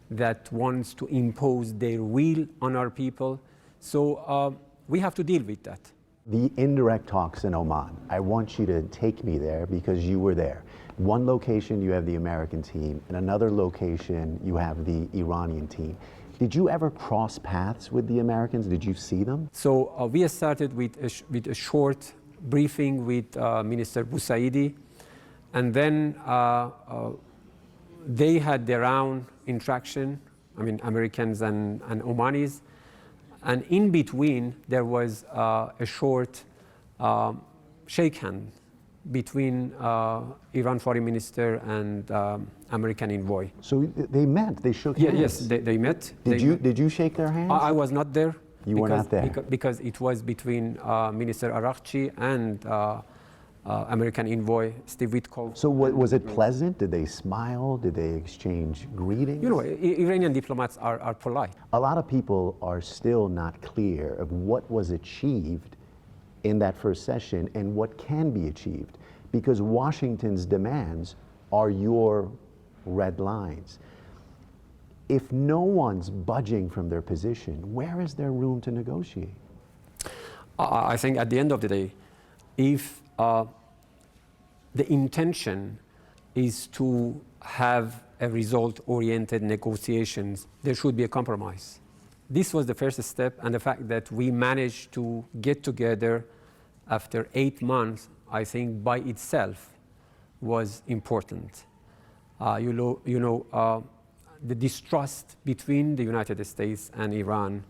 S3: that wants to impose their will on our people. So we have to deal with that.
S9: The indirect talks in Oman, I want you to take me there because you were there. One location you have the American team, and another location you have the Iranian team. Did you ever cross paths with the Americans? Did you see them?
S3: So we started with a short briefing with Minister Busaidi, and then they had their own interaction, I mean, Americans and Omanis. And in between, there was a short shake hand between Iran Foreign Minister and American envoy.
S9: So they met, they shook hands?
S3: Yes, they met.
S9: Did you shake their hands?
S3: I was not there.
S9: You were not there?
S3: Because it was between Minister Araghchi and American envoy Steve Witkoff.
S9: So was it pleasant? Did they smile? Did they exchange greetings?
S3: You know, Iranian diplomats are polite.
S9: A lot of people are still not clear of what was achieved in that first session and what can be achieved, because Washington's demands are your red lines. If no one's budging from their position, where is there room to negotiate?
S3: I think at the end of the day, if the intention is to have a result-oriented negotiations, there should be a compromise. This was the first step, and the fact that we managed to get together after 8 months, I think by itself was important. The distrust between the United States and Iran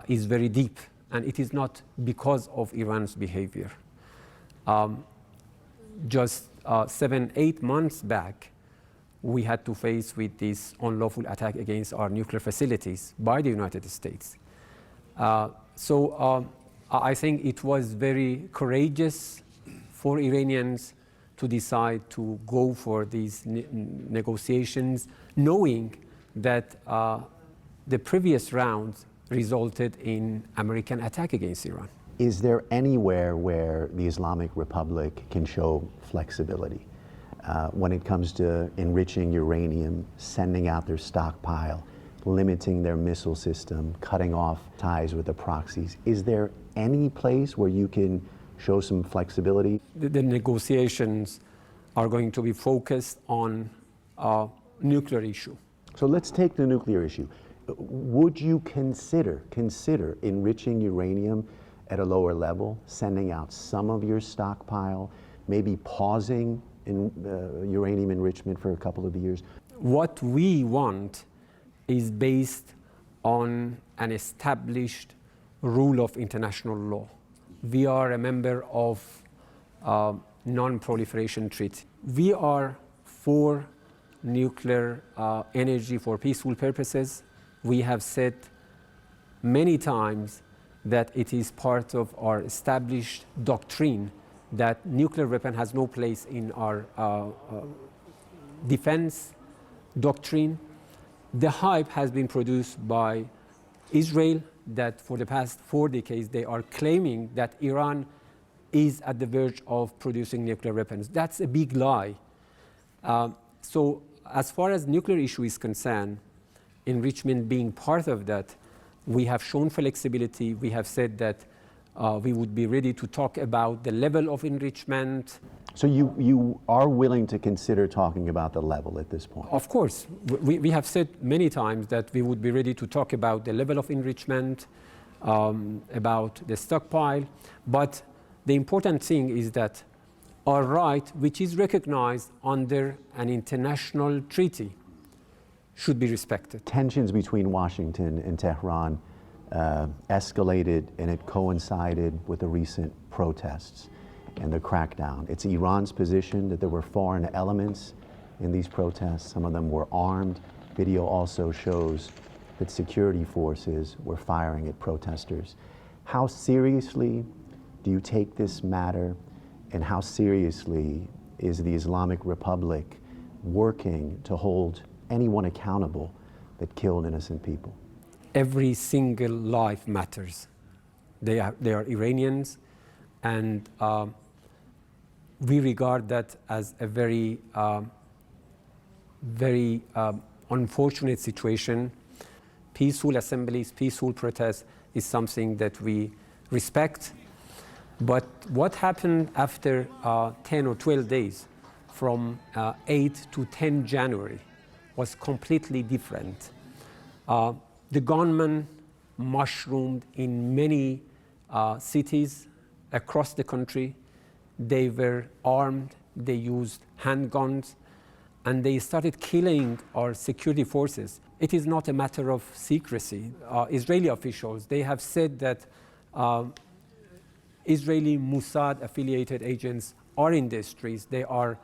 S3: is very deep, and it is not because of Iran's behavior. Just 7-8 months back, we had to face with this unlawful attack against our nuclear facilities by the United States. So I think it was very courageous for Iranians to decide to go for these negotiations, knowing that the previous rounds resulted in American attack against Iran.
S9: Is there anywhere where the Islamic Republic can show flexibility when it comes to enriching uranium, sending out their stockpile, limiting their missile system, cutting off ties with the proxies? Is there any place where you can show some flexibility?
S3: The negotiations are going to be focused on nuclear issue.
S9: So let's take the nuclear issue. Would you consider enriching uranium at a lower level, sending out some of your stockpile, maybe pausing in uranium enrichment for a couple of years?
S3: What we want is based on an established rule of international law. We are a member of non-proliferation treaty. We are for nuclear energy for peaceful purposes. We have said many times that it is part of our established doctrine that nuclear weapon has no place in our defense doctrine. The hype has been produced by Israel that for the past 4 decades they are claiming that Iran is at the verge of producing nuclear weapons. That's a big lie. So as far as nuclear issue is concerned, enrichment being part of that, we have shown flexibility. We have said that we would be ready to talk about the level of enrichment.
S9: So you are willing to consider talking about the level at this point?
S3: Of course. We have said many times that we would be ready to talk about the level of enrichment, about the stockpile. But the important thing is that our right, which is recognized under an international treaty, should be respected.
S9: Tensions between Washington and Tehran escalated, and it coincided with the recent protests and the crackdown. It's Iran's position that there were foreign elements in these protests. Some of them were armed. Video also shows that security forces were firing at protesters. How seriously do you take this matter, and how seriously is the Islamic Republic working to hold anyone accountable that killed innocent people?
S3: Every single life matters. They are Iranians, and we regard that as a very unfortunate situation. Peaceful assemblies, peaceful protests is something that we respect. But what happened after 10 or 12 days, from 8 to 10 January, was completely different. The gunmen mushroomed in many cities across the country. They were armed, they used handguns, and they started killing our security forces. It is not a matter of secrecy. Israeli officials, they have said that Israeli Mossad-affiliated agents are in the streets. They are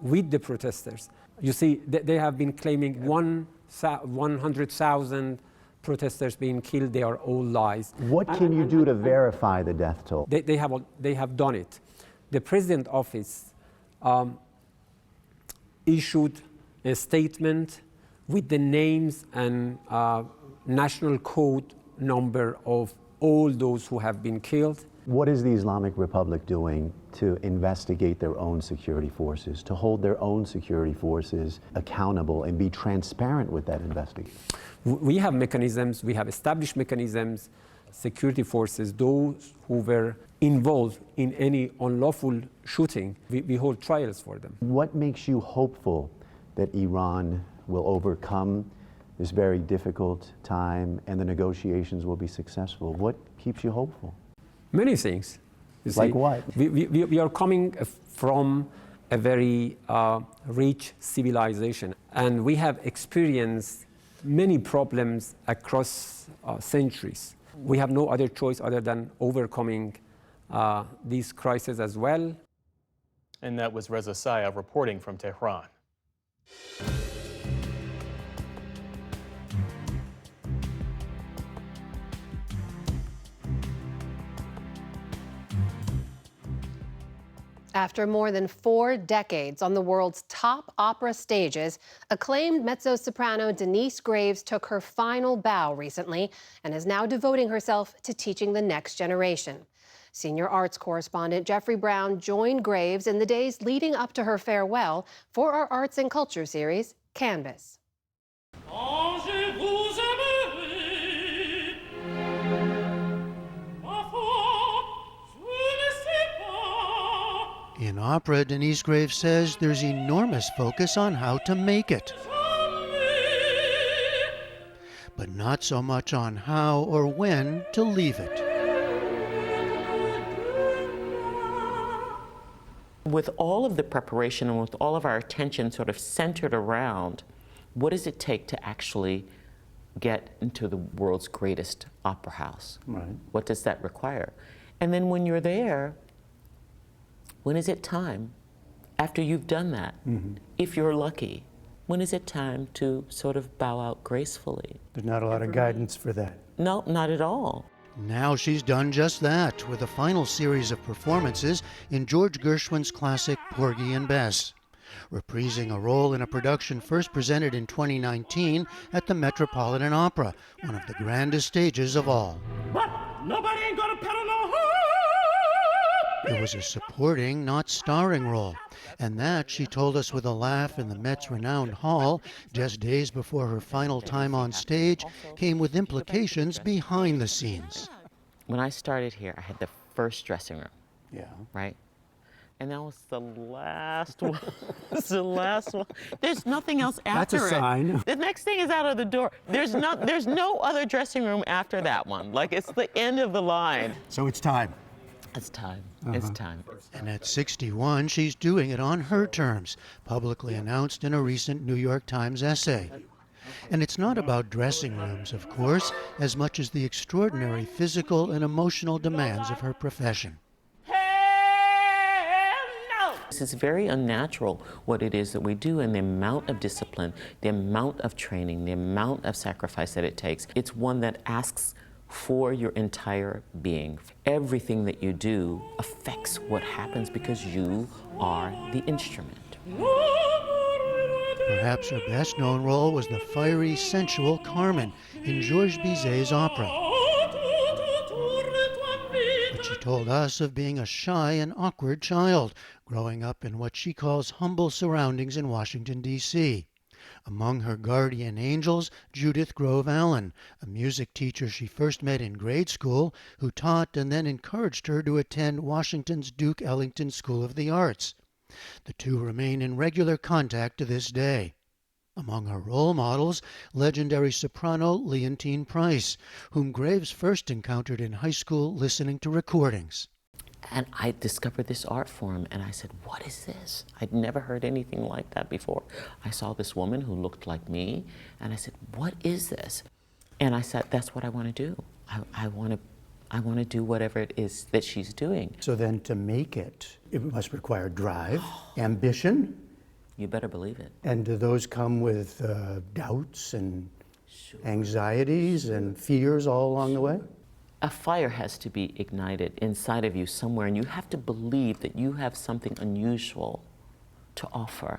S3: with the protesters. You see, they have been claiming 100,000 protesters being killed. They are all lies.
S9: What can you do to verify the death toll?
S3: They have done it. The President's office issued a statement with the names and national code number of all those who have been killed.
S9: What is the Islamic Republic doing to investigate their own security forces, to hold their own security forces accountable and be transparent with that investigation?
S3: We have mechanisms, we have established mechanisms. Security forces, those who were involved in any unlawful shooting, we hold trials for them.
S9: What makes you hopeful that Iran will overcome this very difficult time and the negotiations will be successful? What keeps you hopeful?
S3: Many things.
S9: Like what?
S3: We are coming from a very rich civilization, and we have experienced many problems across centuries. We have no other choice other than overcoming these crises as well.
S2: And that was Reza Sayah reporting from Tehran.
S1: After more than 4 decades on the world's top opera stages, acclaimed mezzo-soprano Denise Graves took her final bow recently and is now devoting herself to teaching the next generation. Senior arts correspondent Jeffrey Brown joined Graves in the days leading up to her farewell for our Arts and Culture series, Canvas.
S14: In opera, Denise Graves says there's enormous focus on how to make it, but not so much on how or when to leave it.
S15: With all of the preparation and with all of our attention sort of centered around what does it take to actually get into the world's greatest opera house?
S14: Right.
S15: What does that require? And then when you're there, when is it time, after you've done that, if you're lucky, when is it time to sort of bow out gracefully?
S14: There's not a lot of guidance for that.
S15: No, not at all.
S14: Now she's done just that with a final series of performances in George Gershwin's classic Porgy and Bess, reprising a role in a production first presented in 2019 at the Metropolitan Opera, one of the grandest stages of all.
S11: But nobody ain't gonna pet on no.
S14: It was a supporting, not starring role, and that, she told us with a laugh in the Met's renowned hall, just days before her final time on stage, came with implications behind the scenes.
S15: When I started here, I had the first dressing room.
S14: Yeah.
S15: Right? And that was the last one. It's the last one. There's nothing else after
S14: That's a sign.
S15: The next thing is out of the door. There's no other dressing room after that one. Like, it's the end of the line.
S14: So it's time.
S15: It's time. It's time.
S14: And at 61, she's doing it on her terms, publicly announced in a recent New York Times essay. And it's not about dressing rooms, of course, as much as the extraordinary physical and emotional demands of her profession.
S15: It's very unnatural what it is that we do, and the amount of discipline, the amount of training, the amount of sacrifice that it takes. It's one that asks for your entire being. Everything that you do affects what happens because you are the instrument.
S14: Perhaps her best-known role was the fiery, sensual Carmen in Georges Bizet's opera. But she told us of being a shy and awkward child, growing up in what she calls humble surroundings in Washington, D.C. Among her guardian angels, Judith Grove Allen, a music teacher she first met in grade school, who taught and then encouraged her to attend Washington's Duke Ellington School of the Arts. The two remain in regular contact to this day. Among her role models, legendary soprano Leontine Price, whom Graves first encountered in high school listening to recordings.
S15: And I discovered this art form, and I said, what is this? I'd never heard anything like that before. I saw this woman who looked like me, and I said, what is this? And I said, that's what I want to do. I want to do whatever it is that she's doing.
S14: So then to make it, it must require drive, ambition.
S15: You better believe it.
S14: And do those come with doubts and anxieties and fears all along the way?
S15: A fire has to be ignited inside of you somewhere, and you have to believe that you have something unusual to offer.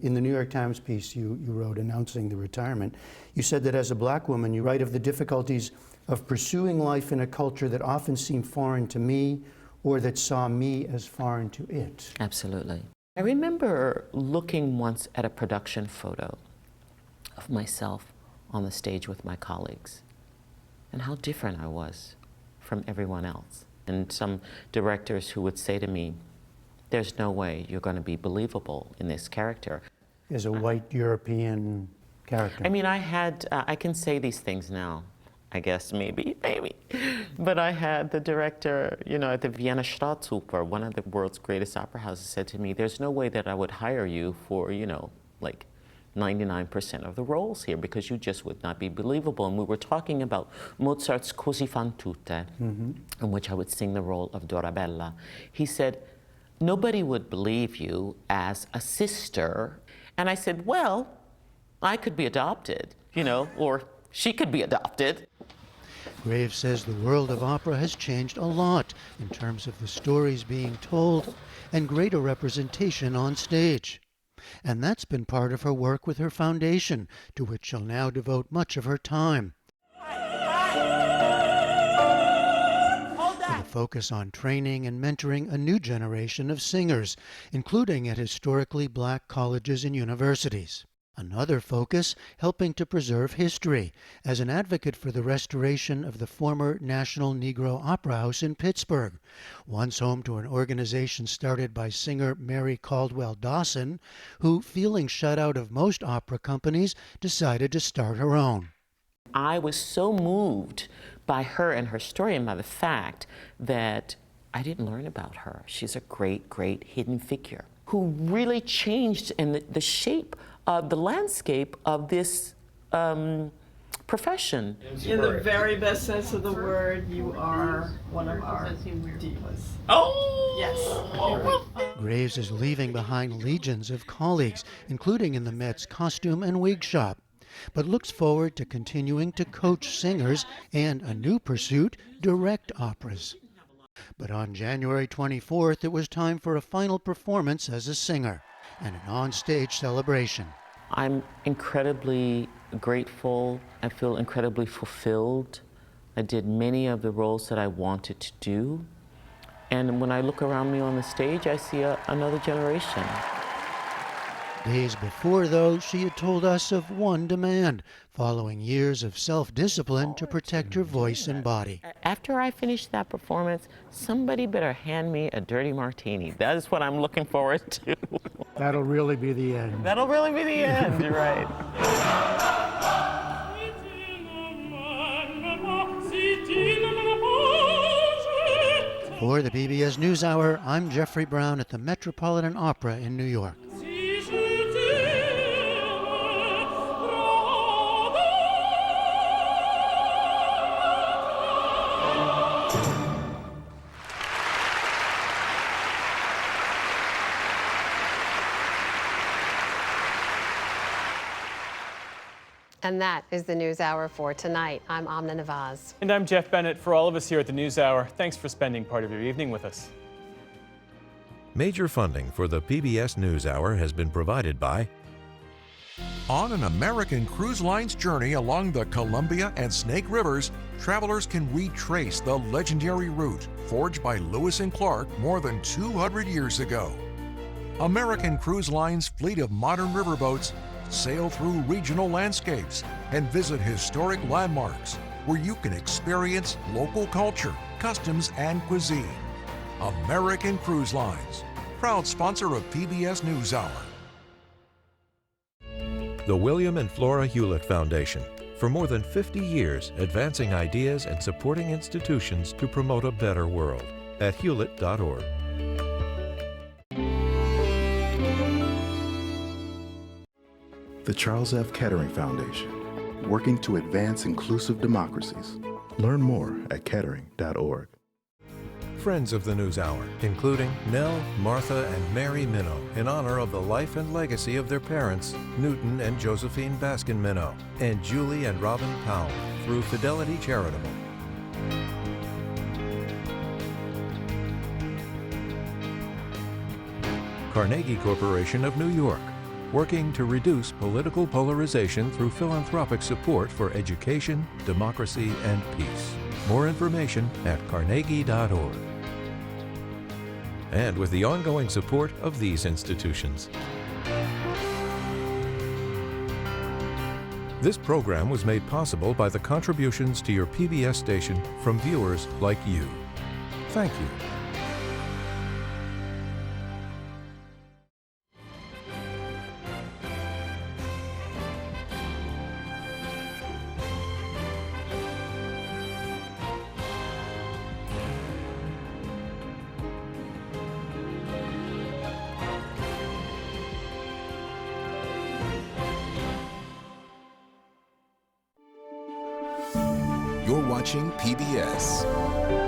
S14: In the New York Times piece you wrote announcing the retirement, you said that as a black woman, you write of the difficulties of pursuing life in a culture that often seemed foreign to me or that saw me as foreign to it.
S15: Absolutely. I remember looking once at a production photo of myself on the stage with my colleagues and how different I was from everyone else. And some directors who would say to me, there's no way you're going to be believable in this character.
S14: As a white European character.
S15: I mean, I can say these things now, I guess, maybe. But I had the director, at the Vienna Staatsoper, one of the world's greatest opera houses, said to me, there's no way that I would hire you for, like 99% of the roles here because you just would not be believable. And we were talking about Mozart's Così fan tutte, in which I would sing the role of Dorabella. He said, nobody would believe you as a sister. And I said, well, I could be adopted, or she could be adopted.
S14: Graves says the world of opera has changed a lot in terms of the stories being told and greater representation on stage. And that's been part of her work with her foundation, to which she'll now devote much of her time. With a focus on training and mentoring a new generation of singers, including at historically black colleges and universities. Another focus, helping to preserve history, as an advocate for the restoration of the former National Negro Opera House in Pittsburgh, once home to an organization started by singer Mary Caldwell Dawson, who, feeling shut out of most opera companies, decided to start her own.
S15: I was so moved by her and her story and by the fact that I didn't learn about her. She's a great, great hidden figure who really changed in the shape of the landscape of this profession.
S12: In the very best sense of the word, you are one of our divas.
S15: Oh!
S12: Yes.
S14: Graves is leaving behind legions of colleagues, including in the Met's costume and wig shop, but looks forward to continuing to coach singers and a new pursuit, direct operas. But on January 24th, it was time for a final performance as a singer and an on-stage celebration.
S15: I'm incredibly grateful. I feel incredibly fulfilled. I did many of the roles that I wanted to do. And when I look around me on the stage, I see another generation.
S14: Days before, though, she had told us of one demand, following years of self-discipline to protect her voice and body.
S15: After I finish that performance, somebody better hand me a dirty martini. That is what I'm looking forward to.
S14: That'll really be the end.
S15: That'll really be the end, you're right.
S14: For the PBS NewsHour, I'm Jeffrey Brown at the Metropolitan Opera in New York.
S1: And that is the NewsHour for tonight. I'm Amna Nawaz.
S2: And I'm Jeff Bennett. For all of us here at the NewsHour, thanks for spending part of your evening with us.
S16: Major funding for the PBS NewsHour has been provided by
S17: On an American Cruise Line's journey along the Columbia and Snake Rivers, travelers can retrace the legendary route forged by Lewis and Clark more than 200 years ago. American Cruise Line's fleet of modern riverboats sail through regional landscapes and visit historic landmarks where you can experience local culture, customs, and cuisine. American Cruise Lines, proud sponsor of PBS NewsHour.
S16: the William and Flora Hewlett Foundation. For more than 50 years, advancing ideas and supporting institutions to promote a better world. At hewlett.org.
S23: The Charles F. Kettering Foundation, working to advance inclusive democracies. Learn more at kettering.org.
S16: Friends of the NewsHour, including Nell, Martha, and Mary Minow, in honor of the life and legacy of their parents, Newton and Josephine Baskin Minow, and Julie and Robin Powell, through Fidelity Charitable. Carnegie Corporation of New York, working to reduce political polarization through philanthropic support for education, democracy, and peace. More information at carnegie.org. And with the ongoing support of these institutions. This program was made possible by the contributions to your PBS station from viewers like you. Thank you.
S24: You're watching PBS.